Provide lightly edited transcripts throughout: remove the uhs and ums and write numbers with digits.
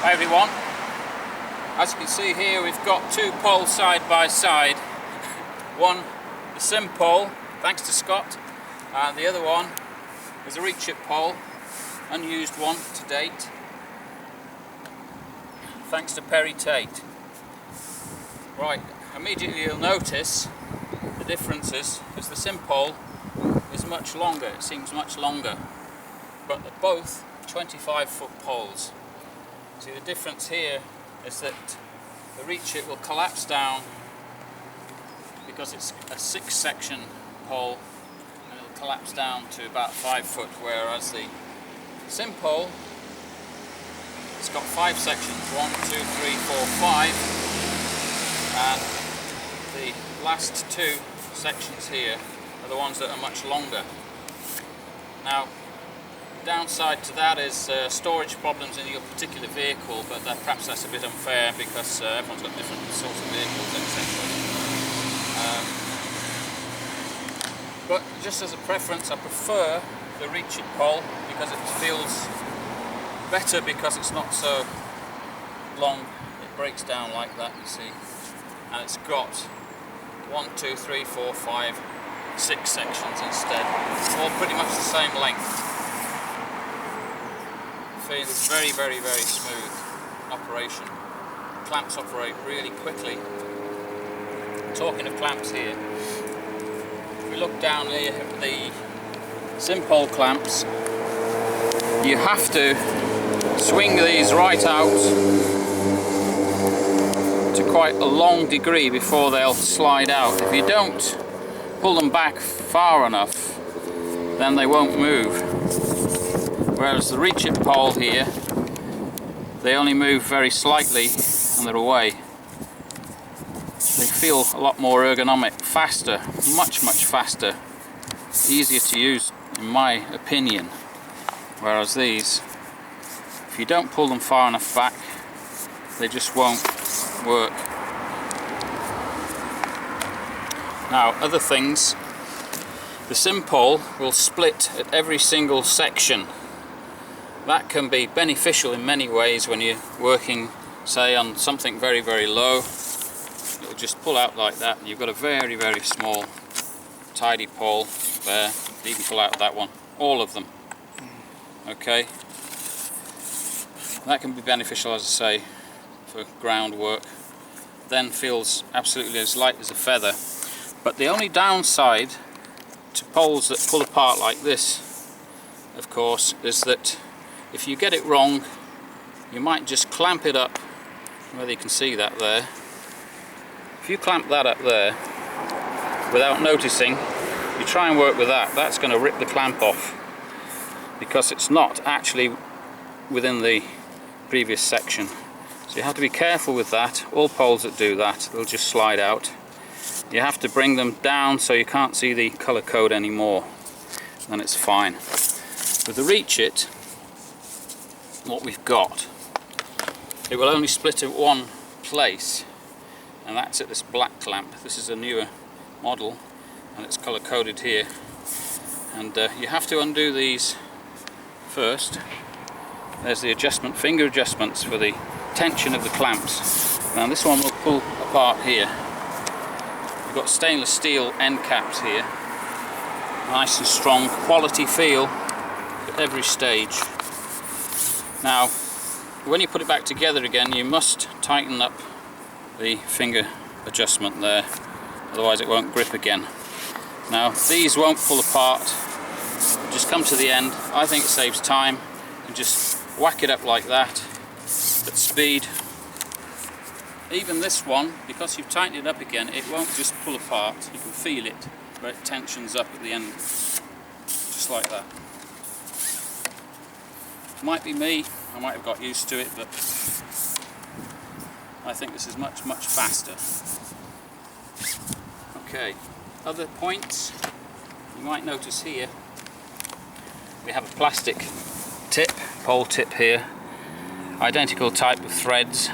Hi everyone. As you can see here, we've got two poles side by side. One, the Simpole, thanks to Scott, and the other one is a Reach-it pole, unused one to date, thanks to Perry Tate. Right, immediately you'll notice the differences, because the Simpole is much longer, it seems much longer, but they're both 25-foot poles. See, the difference here is that the Reach-it will collapse down because it's a 6-section pole, and it'll collapse down to about 5 foot, whereas the Simpole, it's got 5 sections, 1, 2, 3, 4, 5, and the last 2 sections here are the ones that are much longer. Now, downside to that is storage problems in your particular vehicle, but perhaps that's a bit unfair because everyone's got different sorts of vehicles, etc. But just as a preference, I prefer the Reach-it pole because it feels better, because it's not so long. It breaks down like that, you see, and it's got 1, 2, 3, 4, 5, 6 sections instead, all pretty much the same length. It's very, very, very smooth operation. Clamps operate really quickly. Talking of clamps here, if we look down here at the Simpole clamps, you have to swing these right out to quite a long degree before they'll slide out. If you don't pull them back far enough, then they won't move. Whereas the Reach-it pole here, they only move very slightly and they're away. They feel a lot more ergonomic, faster, much faster, easier to use in my opinion. Whereas these, if you don't pull them far enough back, they just won't work. Now, other things, the Simpole will split at every single section. That can be beneficial in many ways when you're working, say, on something very, very low. It'll just pull out like that, and you've got a very, very small, tidy pole there. You can pull out that one, all of them. Okay, that can be beneficial, as I say, for groundwork. Then feels absolutely as light as a feather. But the only downside to poles that pull apart like this, of course, is that if you get it wrong, you might just clamp it up, whether you can see that there. If you clamp that up there without noticing, you try and work with that, that's going to rip the clamp off because it's not actually within the previous section. So you have to be careful with that. All poles that do that, they'll just slide out. You have to bring them down so you can't see the colour code anymore, then it's fine. With the Reach-it, what we've got, it will only split at one place, and that's at this black clamp. This is a newer model and it's colour coded here, and you have to undo these first. There's the adjustment, finger adjustments for the tension of the clamps. Now this one will pull apart here. We've got stainless steel end caps here, nice and strong, quality feel at every stage. Now, when you put it back together again, you must tighten up the finger adjustment there, otherwise it won't grip again. Now, these won't pull apart, just come to the end. I think it saves time, and just whack it up like that, at speed. Even this one, because you've tightened it up again, it won't just pull apart, you can feel it, where it tensions up at the end, just like that. Might be me, I might have got used to it, but I think this is much faster. Okay, other points you might notice here, we have a plastic tip, pole tip here, identical type of threads.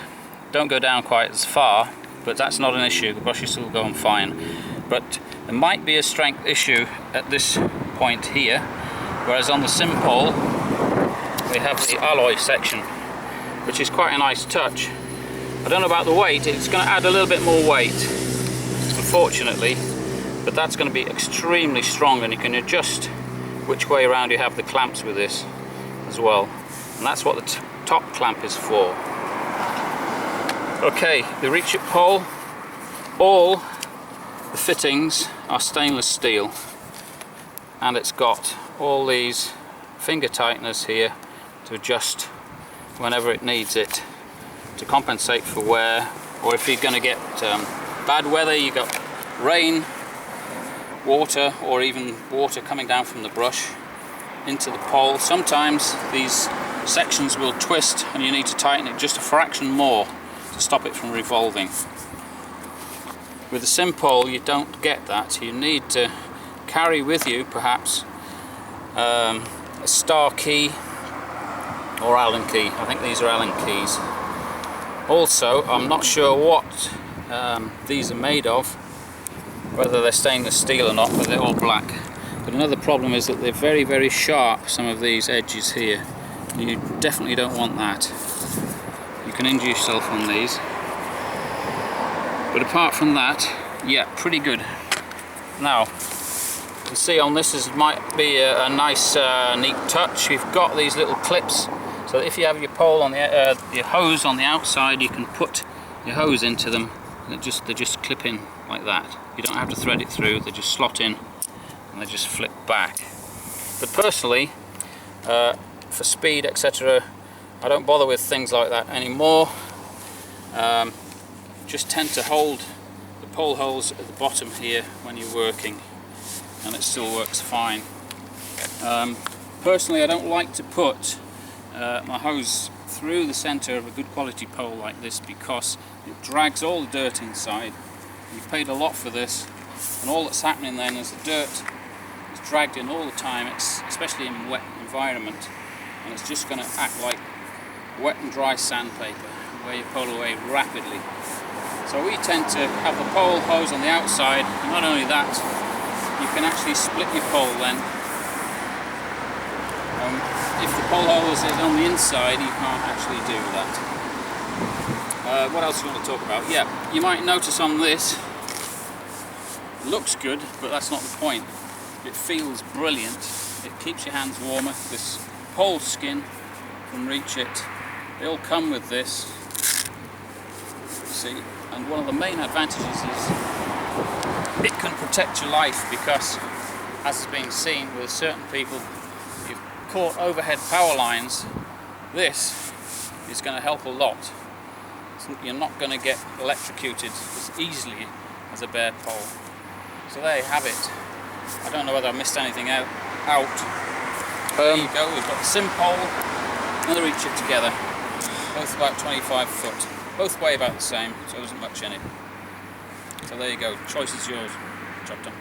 Don't go down quite as far, but that's not an issue, the brush is still going fine. But there might be a strength issue at this point here, whereas on the Simpole we have the alloy section which is quite a nice touch. I don't know about the weight, it's going to add a little bit more weight, unfortunately, but that's going to be extremely strong, and you can adjust which way around you have the clamps with this as well, and that's what the top clamp is for. Okay, the Reach-it pole, all the fittings are stainless steel, and it's got all these finger tighteners here to adjust whenever it needs it, to compensate for wear, or if you're going to get bad weather, you got rain, water, or even water coming down from the brush into the pole. Sometimes these sections will twist and you need to tighten it just a fraction more to stop it from revolving. With the Simpole you don't get that. You need to carry with you perhaps a star key or Allen key. I think these are Allen keys. Also, I'm not sure what these are made of, whether they're stainless steel or not, but they're all black. But another problem is that they're very, very sharp, some of these edges here. You definitely don't want that. You can injure yourself on these. But apart from that, yeah, pretty good. Now, you can see on this might be a nice neat touch. You've got these little clips, so that if you have your pole on the your hose on the outside, you can put your hose into them, and they just clip in like that. You don't have to thread it through, they just slot in and they just flip back. But personally, for speed, etc., I don't bother with things like that anymore. Just tend to hold the pole holes at the bottom here when you're working, and it still works fine. Personally, I don't like to put my hose through the center of a good quality pole like this, because it drags all the dirt inside. You've paid a lot for this, and all that's happening then is the dirt is dragged in all the time, especially in a wet environment, and it's just going to act like wet and dry sandpaper, wear your pole away rapidly. So we tend to have the pole hose on the outside, and not only that, you can actually split your pole then. If the pole hose is on the inside, you can't actually do that. What else do you want to talk about? Yeah, you might notice on this, it looks good, but that's not the point. It feels brilliant. It keeps your hands warmer. This pole skin from Reach-it, they all come with this. See, and one of the main advantages is it can protect your life, because, as has been seen with certain people, you've caught overhead power lines. This is going to help a lot. You're not going to get electrocuted as easily as a bare pole. So there you have it. I don't know whether I missed anything out. There you go, we've got the Simpole and the Reach-it together. Both about 25 foot. Both weigh about the same, so there isn't much in it. So there you go, choice is yours. Job done.